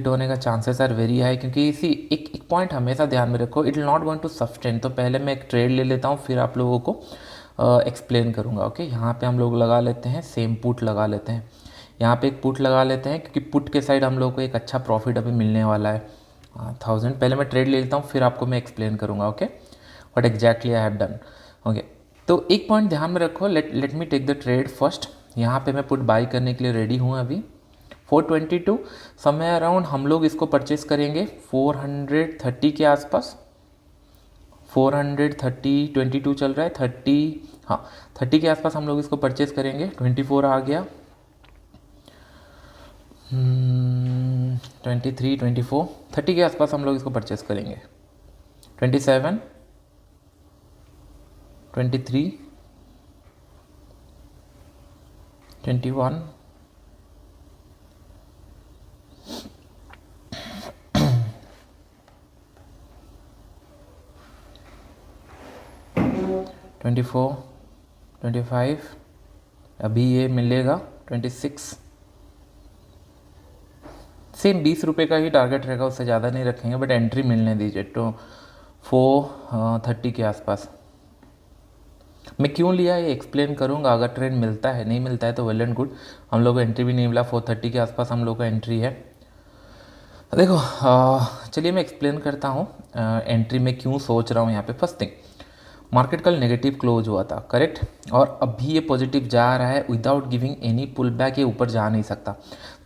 होने का chances are very high, क्योंकि इसी एक पॉइंट हमेशा ध्यान में रखो, it will not going to sustain. तो पहले मैं एक ट्रेड ले लेता हूँ, फिर आप लोगों को एक्सप्लेन करूँगा। ओके, यहाँ पे हम लोग लगा लेते हैं सेम पुट लगा लेते हैं, यहाँ पे एक पुट लगा लेते हैं, क्योंकि पुट के साइड हम लोग को एक अच्छा प्रॉफिट अभी मिलने वाला है 1000। पहले मैं ट्रेड ले लेता हूँ, फिर आपको मैं एक्सप्लेन करूँगा। Okay, what exactly I have done. Okay, तो एक पॉइंट ध्यान में रखो, let me take the trade first. यहाँ पे मैं पुट बाई करने के लिए रेडी हूँ अभी 422 समय अराउंड हम लोग इसको परचेस करेंगे 430 के आसपास। 430 22 चल रहा है 30, हाँ 30 के आसपास हम लोग इसको परचेस करेंगे। 24 आ गया, 23 24 30 के आसपास हम लोग इसको परचेस करेंगे। 27 23 21 24 25, अभी ये मिलेगा 26। सेम 20 रुपये का ही टारगेट रहेगा, उससे ज़्यादा नहीं रखेंगे, बट एंट्री मिलने दीजिए। तो 430 के आसपास मैं क्यों लिया ये एक्सप्लेन करूँगा। अगर ट्रेंड मिलता है, नहीं मिलता है तो वेल एंड गुड, हम लोग को एंट्री भी नहीं मिला। 430 के आसपास हम लोग का एंट्री है। देखो चलिए मैं एक्सप्लेन करता हूँ एंट्री में क्यों सोच रहा हूँ यहाँ पे। फर्स्ट थिंग, मार्केट कल नेगेटिव क्लोज हुआ था, करेक्ट, और अभी ये पॉजिटिव जा रहा है without giving any pull back, ये ऊपर जा नहीं सकता।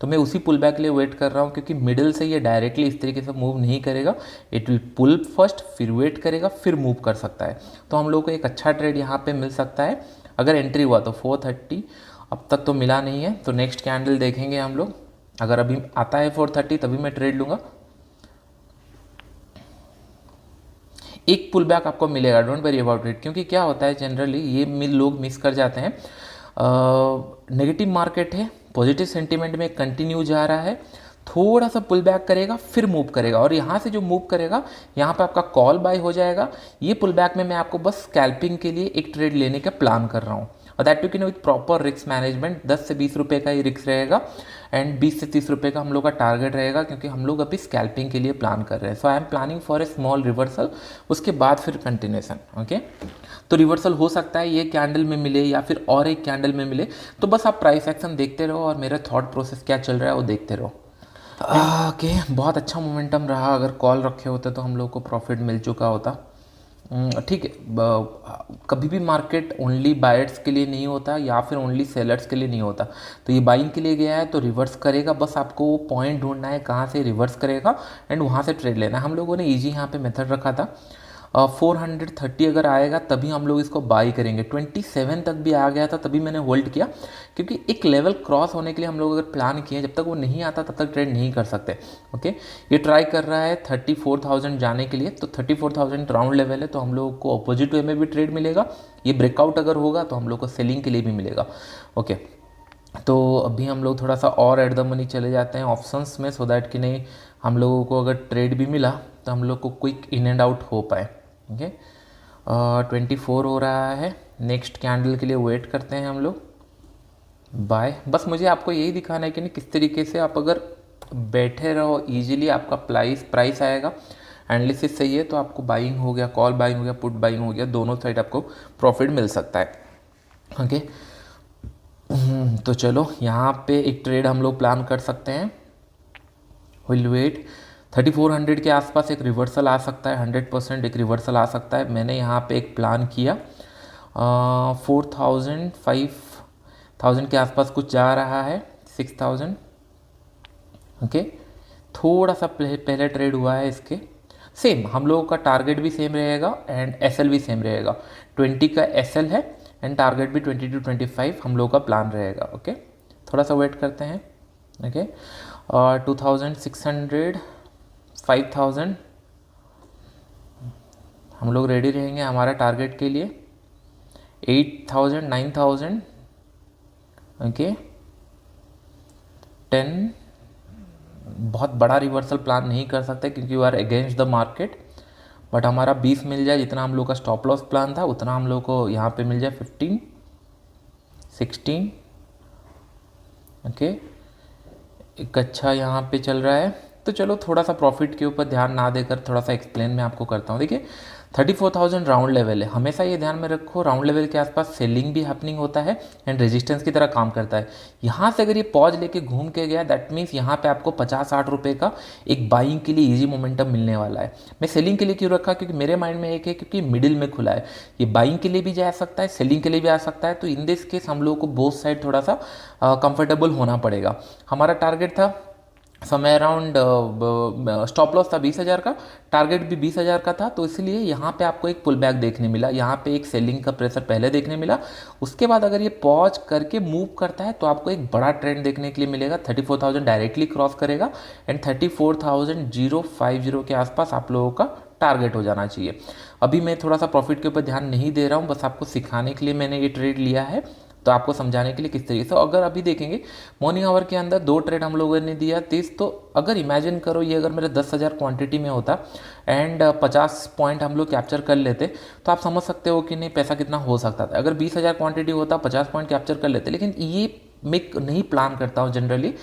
तो मैं उसी पुल बैक के लिए वेट कर रहा हूँ, क्योंकि मिडिल से ये डायरेक्टली इस तरीके से मूव नहीं करेगा। इट विल पुल फर्स्ट, फिर वेट करेगा, फिर मूव कर सकता है। तो हम लोग को एक अच्छा ट्रेड यहाँ पे मिल सकता है अगर एंट्री हुआ तो। 430 अब तक तो मिला नहीं है, तो नेक्स्ट कैंडल देखेंगे हम लोग। अगर अभी आता है 430 तभी मैं ट्रेड लूँगा। एक पुल बैक आपको मिलेगा, डोंट वरी अबाउट इट, क्योंकि क्या होता है जनरली ये लोग मिस कर जाते हैं। नेगेटिव मार्केट है, पॉजिटिव सेंटीमेंट में कंटिन्यू जा रहा है, थोड़ा सा पुल बैक करेगा फिर मूव करेगा, और यहाँ से जो मूव करेगा यहाँ पे आपका कॉल बाय हो जाएगा। ये पुल बैक में मैं आपको बस स्कैल्पिंग के लिए एक ट्रेड लेने का प्लान कर रहा हूँ, और that too with proper risk management. 10 से 20 रुपये का ही रिस्क रहेगा, एंड 20 से 30 रुपये का हम लोग का टारगेट रहेगा, क्योंकि हम लोग अभी स्कैल्पिंग के लिए प्लान कर रहे हैं। So I am planning for a small reversal, उसके बाद फिर कंटिन्यूशन। ओके, तो रिवर्सल हो सकता है ये कैंडल में मिले या फिर और एक कैंडल में मिले, तो बस आप प्राइस एक्शन देखते रहो और मेरा थॉट प्रोसेस क्या चल रहा है वो देखते रहो। ओके, बहुत अच्छा मोमेंटम रहा। अगर कॉल रखे होते तो हम लोग को प्रॉफिट मिल चुका होता। ठीक है, कभी भी मार्केट ओनली बायर्स के लिए नहीं होता या फिर ओनली सेलर्स के लिए नहीं होता। तो ये बाइंग के लिए गया है तो रिवर्स करेगा, बस आपको वो पॉइंट ढूंढना है कहाँ से रिवर्स करेगा एंड वहाँ से ट्रेड लेना है। हम लोगों ने इजी यहाँ पे मेथड रखा था। 430 अगर आएगा तभी हम लोग इसको बाई करेंगे। 27 तक भी आ गया था तभी मैंने होल्ड किया, क्योंकि एक लेवल क्रॉस होने के लिए हम लोग अगर प्लान किए, जब तक वो नहीं आता तब तक ट्रेड नहीं कर सकते। ओके, ये ट्राई कर रहा है 34,000 जाने के लिए, तो 34,000 राउंड लेवल है, तो हम लोग को अपोजिट वे में भी ट्रेड मिलेगा। ये ब्रेकआउट अगर होगा तो हम लोग को सेलिंग के लिए भी मिलेगा। ओके, तो अभी हम लोग थोड़ा सा और एट द मनी चले जाते हैं ऑप्शंस में, सो दैट कि नहीं हम लोगों को अगर ट्रेड भी मिला तो हम लोग को क्विक इन एंड आउट हो पाए। ओके, 24 हो रहा है, नेक्स्ट कैंडल के लिए वेट करते हैं हम लोग। बाय, बस मुझे आपको यही दिखाना है कि नहीं किस तरीके से आप अगर बैठे रहो इजीली आपका प्राइस आएगा। एनालिसिस सही है तो आपको बाइंग हो गया, कॉल बाइंग हो गया, पुट बाइंग हो गया, दोनों साइड आपको प्रॉफिट मिल सकता है। ओके, तो चलो यहाँ पे एक ट्रेड हम लोग प्लान कर सकते हैं। विल वेट 3400 के आसपास एक रिवर्सल आ सकता है, 100% एक रिवर्सल आ सकता है। मैंने यहाँ पे एक प्लान किया 4000 5000 के आसपास कुछ जा रहा है, 6000। ओके, थोड़ा सा पहले ट्रेड हुआ है इसके। सेम हम लोगों का टारगेट भी सेम रहेगा एंड एसएल भी सेम रहेगा। 20 का एसएल है एंड टारगेट भी 20 to 25 हम लोगों का प्लान रहेगा। ओके, थोड़ा सा वेट करते हैं। ओके, 2600 5000 हम लोग रेडी रहेंगे हमारा टारगेट के लिए। 8000 9000। ओके, 10। बहुत बड़ा रिवर्सल प्लान नहीं कर सकते क्योंकि you are against the market, but हमारा 20 मिल जाए, जितना हम लोग का स्टॉप लॉस प्लान था उतना हम लोग को यहाँ पे मिल जाए। 15 16। ओके, एक अच्छा यहाँ पे चल रहा है तो चलो थोड़ा सा प्रॉफिट के ऊपर ध्यान ना देकर थोड़ा सा एक्सप्लेन मैं आपको करता हूँ। देखिए 34,000 राउंड लेवल है, हमेशा ये ध्यान में रखो राउंड लेवल के आसपास सेलिंग भी हैपनिंग होता है एंड रेजिस्टेंस की तरह काम करता है। यहाँ से अगर ये पॉज लेके घूम के गया दैट मीन्स यहाँ पे आपको 50-60 रुपये का एक बाइंग के लिए इजी मोमेंटम मिलने वाला है। मैं सेलिंग के लिए क्यों रखा, क्योंकि मेरे माइंड में एक है क्योंकि मिडिल में खुला है, ये बाइंग के लिए भी जा सकता है सेलिंग के लिए भी आ सकता है। तो इन दिस केस हम लोगों को बोथ साइड थोड़ा सा कंफर्टेबल होना पड़ेगा। हमारा टारगेट था समय अराउंड स्टॉप लॉस था 20,000 का, टारगेट भी 20,000 का था, तो इसलिए यहाँ पे आपको एक पुल बैक देखने मिला, यहाँ पे एक सेलिंग का प्रेशर पहले देखने मिला। उसके बाद अगर ये पॉज करके मूव करता है तो आपको एक बड़ा ट्रेंड देखने के लिए मिलेगा, 34,000 डायरेक्टली क्रॉस करेगा एंड 34,050 के आसपास आप लोगों का टारगेट हो जाना चाहिए। अभी मैं थोड़ा सा प्रॉफिट के ऊपर ध्यान नहीं दे रहा हूँ, बस आपको सिखाने के लिए मैंने ये ट्रेड लिया है, तो आपको समझाने के लिए किस तरीके से। अगर अभी देखेंगे मॉर्निंग आवर के अंदर 2 ट्रेड हम लोगों ने दिया 30, तो अगर इमेजिन करो ये अगर मेरे 10,000 क्वांटिटी में होता एंड 50 पॉइंट हम लोग कैप्चर कर लेते, तो आप समझ सकते हो कि नहीं पैसा कितना हो सकता था। अगर 20,000 क्वांटिटी होता 50 पॉइंट कैप्चर कर लेते, लेकिन ये मैं नहीं प्लान करता हूँ जनरली,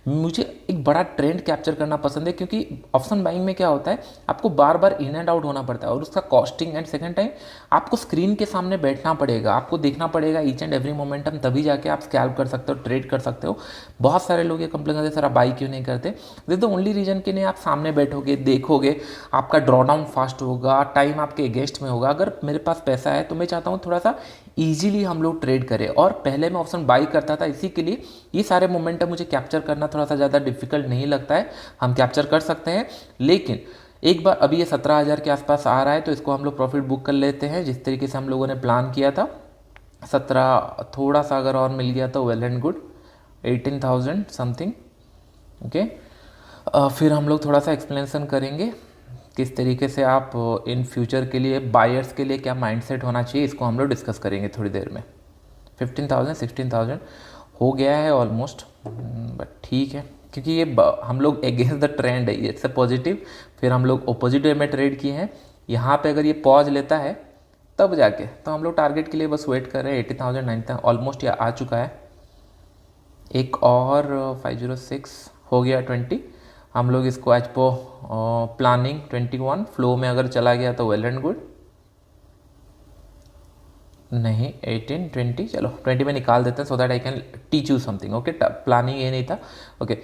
मुझे एक बड़ा ट्रेंड कैप्चर करना पसंद है, क्योंकि ऑप्शन बाइंग में क्या होता है आपको बार बार इन एंड आउट होना पड़ता है और उसका कॉस्टिंग एंड सेकंड टाइम आपको स्क्रीन के सामने बैठना पड़ेगा, आपको देखना पड़ेगा ईच एंड एवरी मोमेंटम, तभी जाके आप स्कैल्प कर सकते हो, ट्रेड कर सकते हो। बहुत सारे लोग ये कंप्लेन करते हैं सर आप बाई क्यों नहीं करते, दिस द ओनली रीजन कि नहीं आप सामने बैठोगे देखोगे, आपका ड्रॉ डाउन फास्ट होगा, टाइम आपके अगेंस्ट में होगा। अगर मेरे पास पैसा है तो मैं चाहता हूँ थोड़ा सा ईजिली हम लोग ट्रेड करें, और पहले मैं ऑप्शन बाई करता था इसी के लिए, ये सारे मोमेंटम मुझे कैप्चर करना थोड़ा सा ज़्यादा डिफिकल्ट नहीं लगता है, हम कैप्चर कर सकते हैं। लेकिन एक बार अभी ये 17,000 के आसपास आ रहा है तो इसको हम लोग प्रॉफिट बुक कर लेते हैं जिस तरीके से हम लोगों ने प्लान किया था। 17 थोड़ा सा अगर और मिल गया तो well and good, 18,000 something. Okay, फिर हम लोग थोड़ा सा एक्सप्लेनेशन करेंगे किस तरीके से आप इन फ्यूचर के लिए बायर्स के लिए क्या माइंडसेट होना चाहिए, इसको हम लोग डिस्कस करेंगे थोड़ी देर में। 15,000 16,000 हो गया है ऑलमोस्ट, बट ठीक है क्योंकि ये हम लोग अगेंस्ट द ट्रेंड है, इट्स अ पॉजिटिव। फिर हम लोग अपोजिट वे में ट्रेड किए हैं, यहाँ पे अगर ये पॉज लेता है तब जाके तो हम लोग टारगेट के लिए बस वेट कर रहे हैं। 80,000 90,000 ऑलमोस्ट ये आ चुका है, एक और 506 हो गया 20। हम लोग इसको एज पो प्लानिंग 21 फ्लो में अगर चला गया तो वेल एंड गुड, नहीं 18 20 चलो 20 में निकाल देते हैं so that I can teach you something. Okay, planning ये नहीं था। ओके